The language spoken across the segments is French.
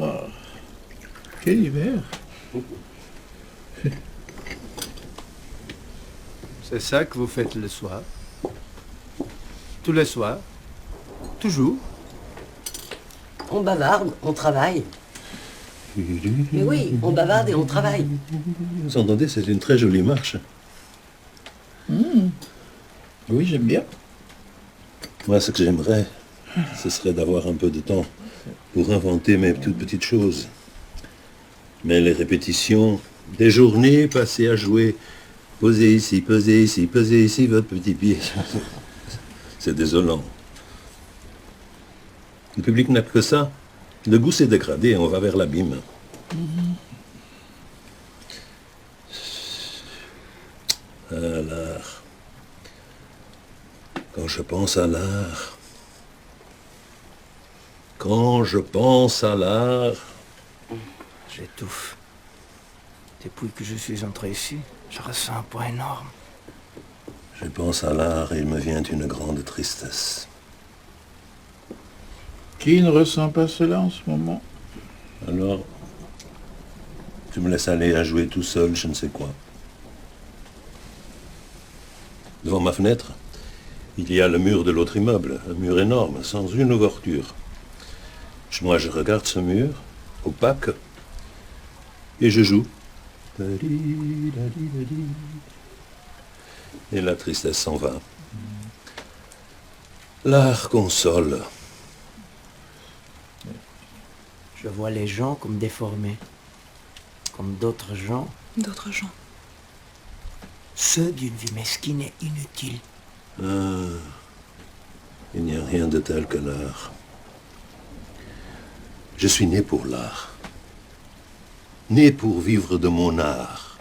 Ah, quel hiver! C'est ça que vous faites le soir? Tous les soirs? Toujours? On bavarde, on travaille. Mais oui, on bavarde et on travaille. Vous entendez, c'est une très jolie marche. Oui, j'aime bien. Moi, ce que j'aimerais, ce serait d'avoir un peu de temps pour inventer mes toutes petites choses. Mais les répétitions, des journées passées à jouer, posez ici, votre petit pied, c'est désolant. Le public n'a que ça. Le goût s'est dégradé, on va vers l'abîme. Ah, l'art. Quand je pense à l'art, J'étouffe. Depuis que je suis entré ici, je ressens un poids énorme. je pense à l'art et il me vient une grande tristesse. Qui ne ressent pas cela en ce moment? Alors, tu me laisses aller à jouer tout seul, je ne sais quoi. Devant ma fenêtre, il y a le mur de l'autre immeuble, un mur énorme, sans une ouverture. Moi, je regarde ce mur, opaque, et je joue. Et la tristesse s'en va. L'art console. Je vois les gens comme déformés. Comme d'autres gens. D'autres gens. Ceux d'une vie mesquine et inutile. Ah, il n'y a rien de tel que l'art. Je suis né pour l'art. Né pour vivre de mon art.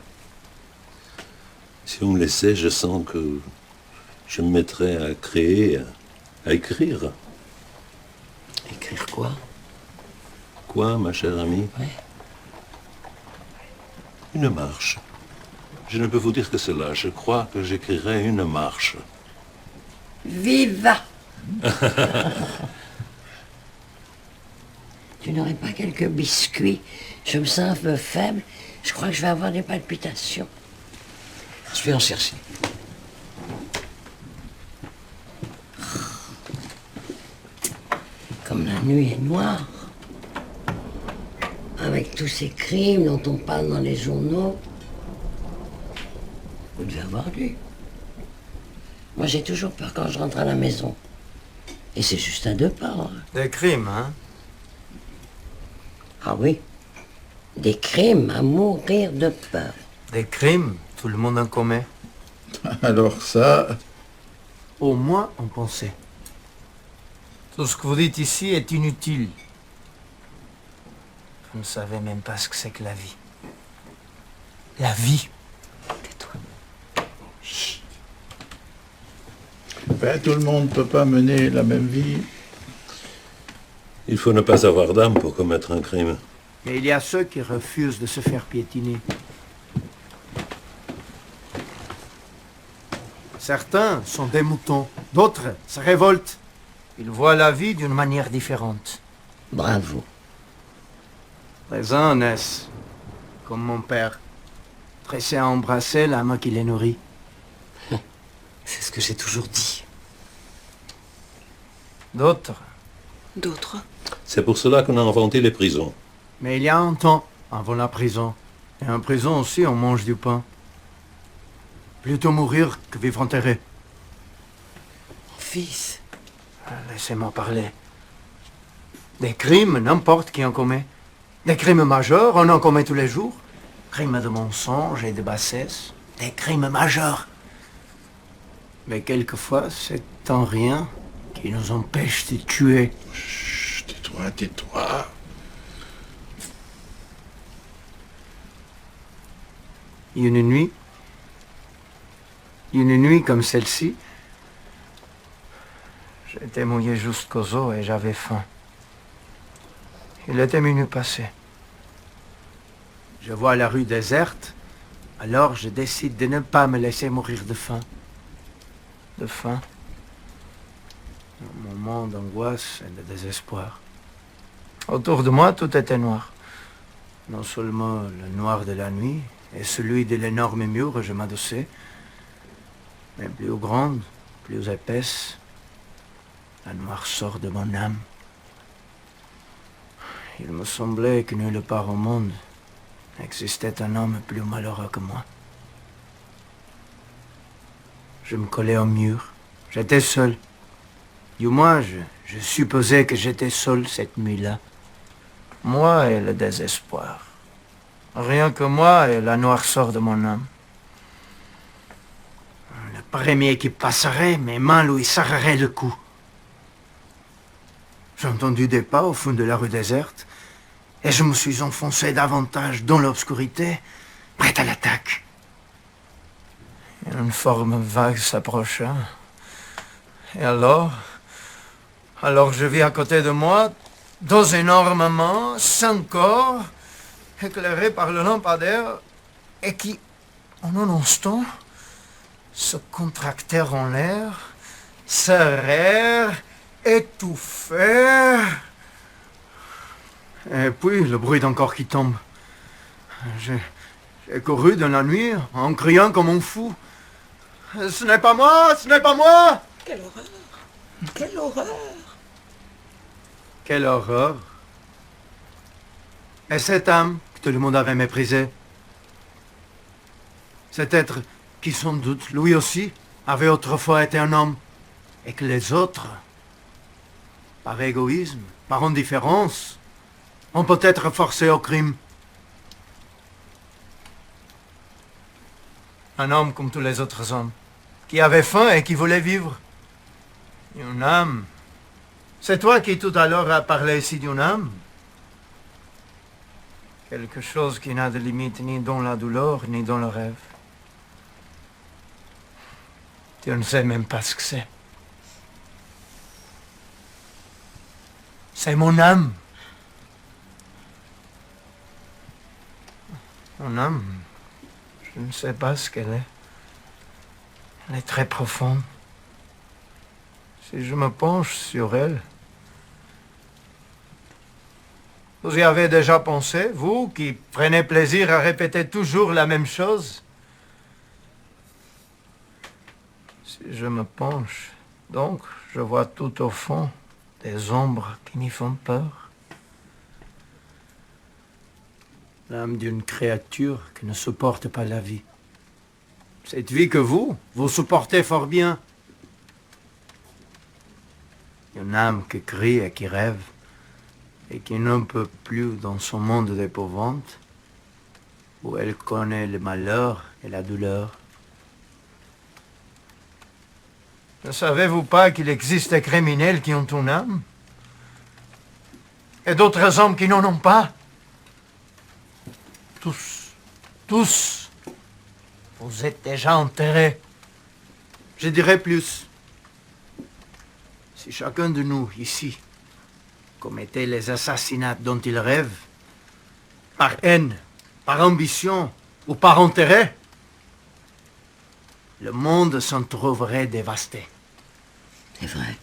Si on me laissait, je sens que je me mettrais à créer, à écrire. Écrire quoi? Quoi, ma chère amie? Ouais. Une marche. Je ne peux vous dire que cela. Je crois que j'écrirai une marche. Viva! Tu n'aurais pas quelques biscuits? Je me sens un peu faible. Je crois que je vais avoir des palpitations. Je vais en chercher. Comme la nuit est noire, avec tous ces crimes dont on parle dans les journaux, vous devez avoir lu. Moi, j'ai toujours peur quand je rentre à la maison. Et c'est juste à 2 pas. Hein. Des crimes, hein? Ah oui, des crimes à mourir de peur. Des crimes, tout le monde en commet. Alors ça... Au moins, on pensait. Tout ce que vous dites ici est inutile. Vous ne savez même pas ce que c'est que la vie. La vie. Tais-toi. Ben, tout le monde ne peut pas mener la même vie. Il faut ne pas avoir d'âme pour commettre un crime. Mais il y a ceux qui refusent de se faire piétiner. Certains sont des moutons, d'autres se révoltent. Ils voient la vie d'une manière différente. Bravo. Les uns naissent, comme mon père, pressés à embrasser l'âme qui les nourrit. C'est ce que j'ai toujours dit. D'autres. D'autres. C'est pour cela qu'on a inventé les prisons. Mais il y a un temps avant la prison. Et en prison aussi, on mange du pain. Plutôt mourir que vivre enterré. Mon fils. Laissez-moi parler. Des crimes, n'importe qui en commet. Des crimes majeurs, on en commet tous les jours. Crimes de mensonge et de bassesse. Des crimes majeurs. Mais quelquefois, c'est un rien qui nous empêche de tuer. Chut, tais-toi, tais-toi. Une nuit comme celle-ci, j'étais mouillé jusqu'aux os et j'avais faim. Il était minuit passé. Je vois la rue déserte, alors je décide de ne pas me laisser mourir de faim. De faim. Un moment d'angoisse et de désespoir. Autour de moi, tout était noir. Non seulement le noir de la nuit et celui de l'énorme mur où je m'adossais, mais plus grande, plus épaisse, la noirceur de mon âme. Il me semblait que nulle part au monde n'existait un homme plus malheureux que moi. Je me collais au mur. J'étais seul. Du moins, je supposais que j'étais seul cette nuit-là. Moi et le désespoir. Rien que moi et la noirceur de mon âme. Le premier qui passerait, mes mains lui serreraient le cou. J'ai entendu des pas au fond de la rue déserte, et je me suis enfoncé davantage dans l'obscurité, prêt à l'attaque. Une forme vague s'approcha. Et alors je vis à côté de moi, deux énormes mains, sans corps, éclairées par le lampadaire, et qui, en un instant, se contractèrent en l'air, serrèrent, étouffèrent. Et puis, le bruit d'un corps qui tombe. J'ai couru dans la nuit en criant comme un fou. « Ce n'est pas moi! Ce n'est pas moi !» Quelle horreur! Quelle horreur! Quelle horreur! Et cette âme que tout le monde avait méprisée, cet être qui sans doute, lui aussi, avait autrefois été un homme, et que les autres, par égoïsme, par indifférence, ont peut-être forcé au crime. Un homme comme tous les autres hommes, qui avait faim et qui voulait vivre. Une âme. C'est toi qui tout à l'heure as parlé ici d'une âme. Quelque chose qui n'a de limite ni dans la douleur, ni dans le rêve. Tu ne sais même pas ce que c'est. C'est mon âme. Mon âme, je ne sais pas ce qu'elle est. Elle est très profonde. Si je me penche sur elle... Vous y avez déjà pensé, vous, qui prenez plaisir à répéter toujours la même chose? Si je me penche, donc, je vois tout au fond des ombres qui m'y font peur. L'âme d'une créature qui ne supporte pas la vie. Cette vie que vous supportez fort bien. Une âme qui crie et qui rêve, et qui n'en peut plus dans son monde d'épouvante, où elle connaît le malheur et la douleur. Ne savez-vous pas qu'il existe des criminels qui ont une âme? Et d'autres hommes qui n'en ont pas? Tous, vous êtes déjà enterrés. Je dirais plus. Si chacun de nous, ici, commettait les assassinats dont il rêve, par haine, par ambition ou par intérêt, le monde s'en trouverait dévasté. C'est vrai.